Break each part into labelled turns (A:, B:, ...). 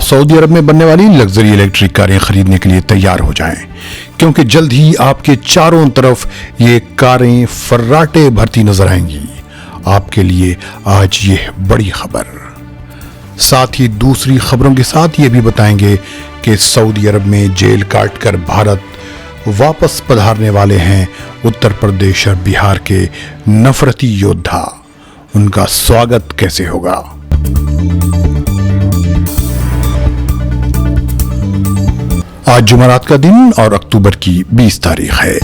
A: Saudi अरब में बनने वाली लग्जरी इलेक्ट्रिक कारें खरीदने के लिए तैयार हो जाएं, क्योंकि जल्द ही आपके चारों तरफ ये कारें फर्राटे भरती नजर आएंगी। आपके लिए आज ये बड़ी खबर। साथ ही दूसरी खबरों के साथ ये भी बताएंगे कि सऊदी अरब में जेल काटकर भारत वापस पधारने वाले हैं उत्तर प्रदेश और बिहार के नफरती योद्धा। उनका स्वागत कैसे होगा? आज जुमेरात का दिन और अक्टूबर की 20 तारीख है।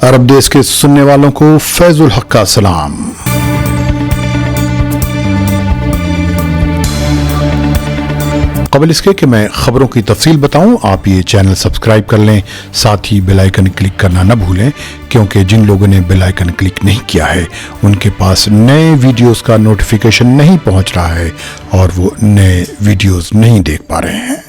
A: अरब देश के सुनने वालों को फैजुल हक का सलाम। कबल इसके कि मैं खबरों की तफसील बताऊं, आप ये चैनल सब्सक्राइब कर लें, साथ ही बेल आइकन क्लिक करना न भूलें, क्योंकि जिन लोगों ने बेल आइकन क्लिक नहीं किया है उनके पास नए वीडियोस का नोटिफिकेशन नहीं पहुंच रहा है और वो नए वीडियोस नहीं देख पा रहे हैं।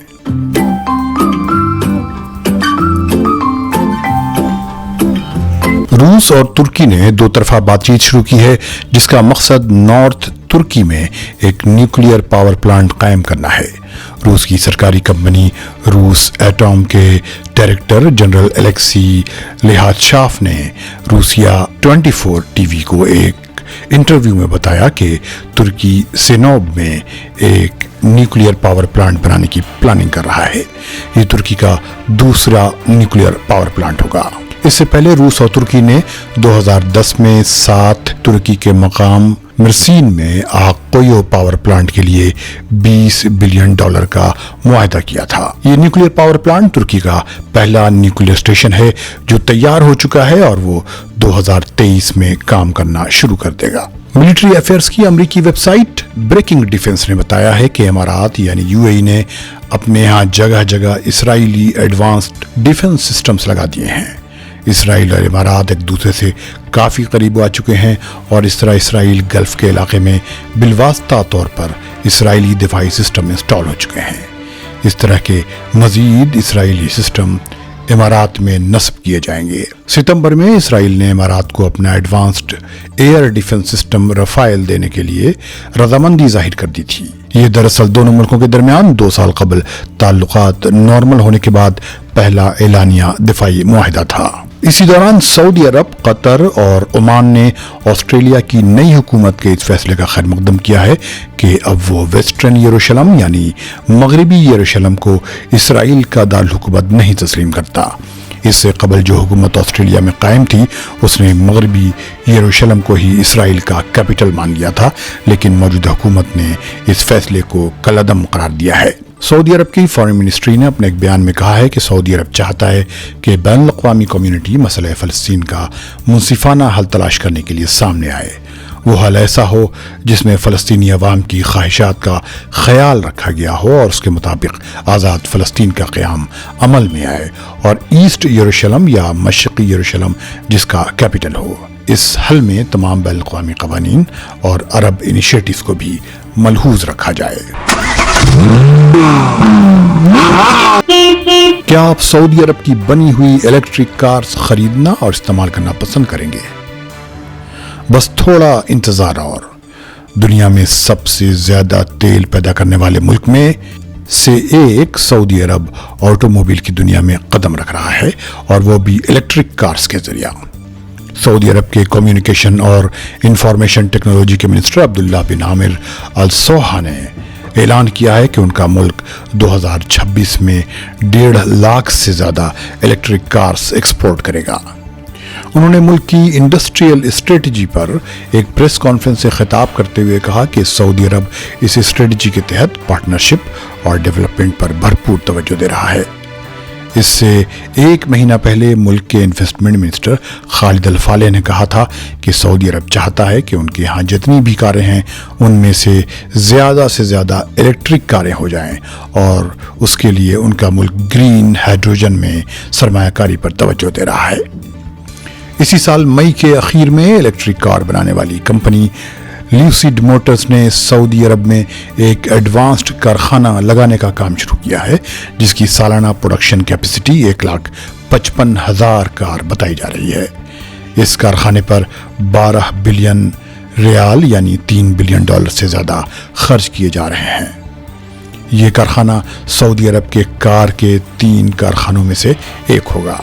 A: रूस और तुर्की ने दो तरफा बातचीत शुरू की है, जिसका मकसद नॉर्थ तुर्की में एक न्यूक्लियर पावर प्लांट कायम करना है। रूस की सरकारी कंपनी रूस एटॉम के डायरेक्टर जनरल एलेक्सी लिहाचाफ ने रूसिया 24 टीवी को एक इंटरव्यू में बताया कि तुर्की सिनोब में एक न्यूक्लियर पावर प्लांट बनाने की प्लानिंग कर रहा है। ये तुर्की का दूसरा न्यूक्लियर पावर प्लांट होगा। इससे पहले रूस और तुर्की ने 2010 में साथ तुर्की के मकाम मर्सीन में आकोयो पावर प्लांट के लिए $20 बिलियन का मुआहदा किया था। ये न्यूक्लियर पावर प्लांट तुर्की का पहला न्यूक्लियर स्टेशन है जो तैयार हो चुका है और वो 2023 में काम करना शुरू कर देगा। मिलिट्री अफेयर्स की अमेरिकी वेबसाइट ब्रेकिंग डिफेंस ने बताया है कि इमारात यानी यूएई ने अपने यहाँ जगह जगह इसराइली एडवांस्ड डिफेंस सिस्टम्स लगा दिए हैं। इसराइल और इमारात एक दूसरे से काफ़ी करीब आ चुके हैं और इस तरह इसराइल गल्फ के इलाके में बिलवास्ता तौर पर इसराइली दिफाई सिस्टम इंस्टॉल हो चुके हैं। इस तरह के मजीद इसराइली सिस्टम इमारात में नस्ब किए जाएंगे। सितंबर में इसराइल ने इमारात को अपना advanced air defence system Rafale देने के लिए रजामंदी जाहिर कर दी थी। ये दरअसल दोनों मुल्कों के दरमियान 2 साल कबल ताल्लुकात नॉर्मल होने के बाद पहला एलानिया दिफाई मुआहिदा था। इसी दौरान सऊदी अरब, कतर और ओमान ने ऑस्ट्रेलिया की नई हुकूमत के इस फैसले का खैर मकदम किया है कि अब वो वेस्टर्न यरूशलम यानी मगरबी यरूशलम को इसराइल का दारुल हुकूमत नहीं तस्लीम करता। इससे कबल जो हुकूमत ऑस्ट्रेलिया में कायम थी उसने मगरबी यरूशलम को ही इसराइल का कैपिटल मान लिया था, लेकिन मौजूदा हुकूमत ने इस फैसले को कलअदम करार दिया है। सऊदी अरब की फॉरेन मिनिस्ट्री ने अपने एक बयान में कहा है कि सऊदी अरब चाहता है कि बैनुल अक़वामी कम्युनिटी मसले फ़लस्तीन का मुंसिफाना हल तलाश करने के लिए सामने आए। वो हल ऐसा हो जिसमें फ़लस्तीनी अवाम की ख्वाहिशात का ख्याल रखा गया हो और उसके मुताबिक आज़ाद फ़लस्तीन का क़याम अमल में आए और ईस्ट यरूशलम या मशरक़ी यरूशलम जिसका कैपिटल हो। इस हल में तमाम बैनुल अक़वामी क़वानीन और अरब इनिशिएटिव्स को भी मलहूज़ रखा जाए। क्या आप सऊदी अरब की बनी हुई इलेक्ट्रिक कार्स खरीदना और इस्तेमाल करना पसंद करेंगे? बस थोड़ा इंतजार और दुनिया में सबसे ज्यादा तेल पैदा करने वाले मुल्क में से एक सऊदी अरब ऑटोमोबाइल की दुनिया में कदम रख रहा है और वो भी इलेक्ट्रिक कार्स के जरिए। सऊदी अरब के कम्युनिकेशन और इंफॉर्मेशन टेक्नोलॉजी के मिनिस्टर अब्दुल्ला बिन आमिर अल सोहा ने ऐलान किया है कि उनका मुल्क 2026 में 1.5 लाख से ज़्यादा इलेक्ट्रिक कार्स एक्सपोर्ट करेगा। उन्होंने मुल्क की इंडस्ट्रियल स्ट्रेटजी पर एक प्रेस कॉन्फ्रेंस से खिताब करते हुए कहा कि सऊदी अरब इस स्ट्रेटजी के तहत पार्टनरशिप और डेवलपमेंट पर भरपूर तवज्जो दे रहा है। इससे एक महीना पहले मुल्क के इन्वेस्टमेंट मिनिस्टर खालिद अल फालेह ने कहा था कि सऊदी अरब चाहता है कि उनके यहाँ जितनी भी कारें हैं उनमें से ज़्यादा इलेक्ट्रिक कारें हो जाएं और उसके लिए उनका मुल्क ग्रीन हाइड्रोजन में सरमायाकारी पर तवज्जो दे रहा है। इसी साल मई के आखिर में इलेक्ट्रिक कार बनाने वाली कंपनी ल्यूसिड मोटर्स ने सऊदी अरब में एक एडवांस्ड कारखाना लगाने का काम शुरू किया है, जिसकी सालाना प्रोडक्शन कैपेसिटी 1,55,000 कार बताई जा रही है। इस कारखाने पर $12 बिलियन ریال یعنی $3 بلین سے زیادہ خرچ کیے جا رہے ہیں۔ یہ کارخانہ سعودی عرب کے کار کے 3 کارخانوں میں سے ایک ہوگا۔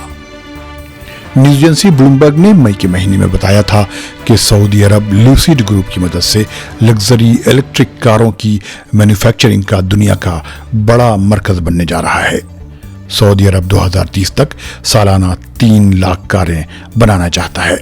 A: نیوز ایجنسی بلومبرگ نے مئی کے مہینے میں بتایا تھا کہ سعودی عرب لوسیڈ گروپ کی مدد سے لگژری الیکٹرک کاروں کی مینوفیکچرنگ کا دنیا کا بڑا مرکز بننے جا رہا ہے۔ سعودی عرب 2030 تک سالانہ 3 لاکھ کاریں بنانا چاہتا ہے۔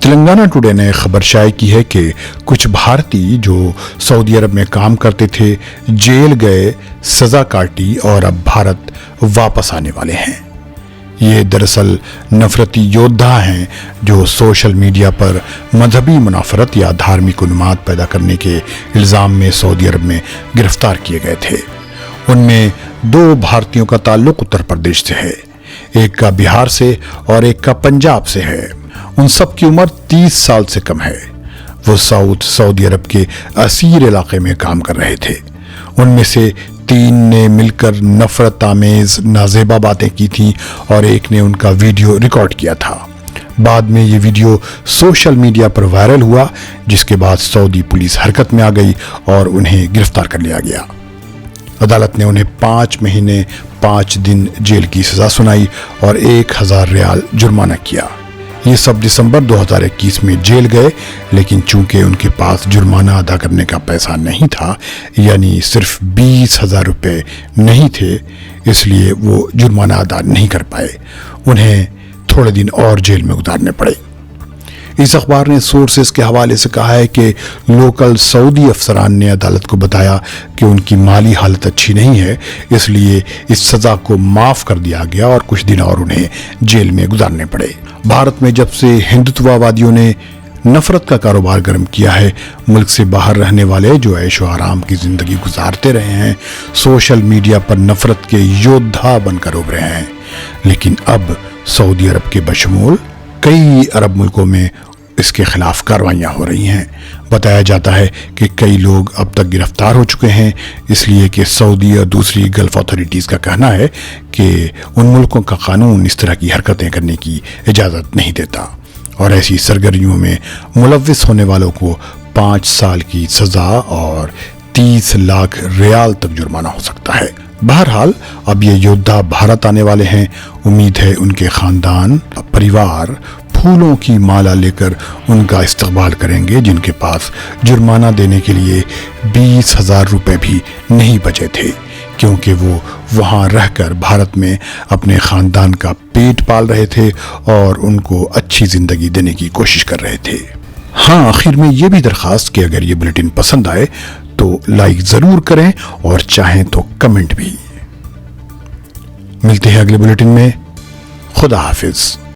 A: تلنگانہ ٹوڈے نے خبر شائع کی ہے کہ کچھ بھارتی جو سعودی عرب میں کام کرتے تھے جیل گئے، سزا کاٹی اور اب بھارت واپس آنے والے ہیں۔ یہ دراصل نفرتی یودھا ہیں جو سوشل میڈیا پر مذہبی منافرت یا دھارمک عنوانات پیدا کرنے کے الزام میں سعودی عرب میں گرفتار کیے گئے تھے۔ ان میں 2 بھارتیوں کا تعلق اتر پردیش سے ہے، ایک کا بہار سے اور ایک کا پنجاب سے ہے۔ ان سب کی عمر 30 سال سے کم ہے۔ وہ سعودی عرب کے اسیر علاقے میں کام کر رہے تھے۔ ان میں سے 3 نے مل کر نفرت آمیز نازیبا باتیں کی تھیں اور ایک نے ان کا ویڈیو ریکارڈ کیا تھا۔ بعد میں یہ ویڈیو سوشل میڈیا پر وائرل ہوا، جس کے بعد سعودی پولیس حرکت میں آ گئی اور انہیں گرفتار کر لیا گیا۔ عدالت نے انہیں 5 مہینے 5 دن جیل کی سزا سنائی اور 1000 ریال جرمانہ کیا۔ یہ سب دسمبر 2021 میں جیل گئے، لیکن چونکہ ان کے پاس جرمانہ ادا کرنے کا پیسہ نہیں تھا، یعنی صرف 20,000 روپے نہیں تھے، اس لیے وہ جرمانہ ادا نہیں کر پائے۔ انہیں تھوڑے دن اور جیل میں گزارنے پڑے۔ اس اخبار نے سورسز کے حوالے سے کہا ہے کہ لوکل سعودی افسران نے عدالت کو بتایا کہ ان کی مالی حالت اچھی نہیں ہے، اس لیے اس سزا کو معاف کر دیا گیا اور کچھ دن اور انہیں جیل میں گزارنے پڑے۔ بھارت میں جب سے ہندوتوا وادیوں نے نفرت کا کاروبار گرم کیا ہے، ملک سے باہر رہنے والے جو عیش و آرام کی زندگی گزارتے رہے ہیں، سوشل میڈیا پر نفرت کے یودھا بن کر ابھرے ہیں۔ لیکن اب سعودی عرب کے بشمول کئی عرب ملکوں میں اس کے خلاف کارروائیاں ہو رہی ہیں۔ بتایا جاتا ہے کہ کئی لوگ اب تک گرفتار ہو چکے ہیں، اس لیے کہ سعودی اور دوسری گلف اتھارٹیز کا کہنا ہے کہ ان ملکوں کا قانون اس طرح کی حرکتیں کرنے کی اجازت نہیں دیتا اور ایسی سرگرمیوں میں ملوث ہونے والوں کو 5 سال کی سزا اور 30 لاکھ ریال تک جرمانہ ہو سکتا ہے۔ بہرحال اب یہ یودھا بھارت آنے والے ہیں۔ امید ہے ان کے خاندان، پریوار پھولوں کی مالا لے کر ان کا استقبال کریں گے، جن کے پاس جرمانہ دینے کے لیے 20,000 روپے بھی نہیں بچے تھے، کیونکہ وہ وہاں رہ کر بھارت میں اپنے خاندان کا پیٹ پال رہے تھے اور ان کو اچھی زندگی دینے کی کوشش کر رہے تھے۔ ہاں، آخر میں یہ بھی درخواست کہ اگر یہ بلیٹن پسند آئے تو لائک ضرور کریں اور چاہیں تو کمنٹ بھی۔ ملتے ہیں اگلے بلیٹن میں۔ خدا حافظ۔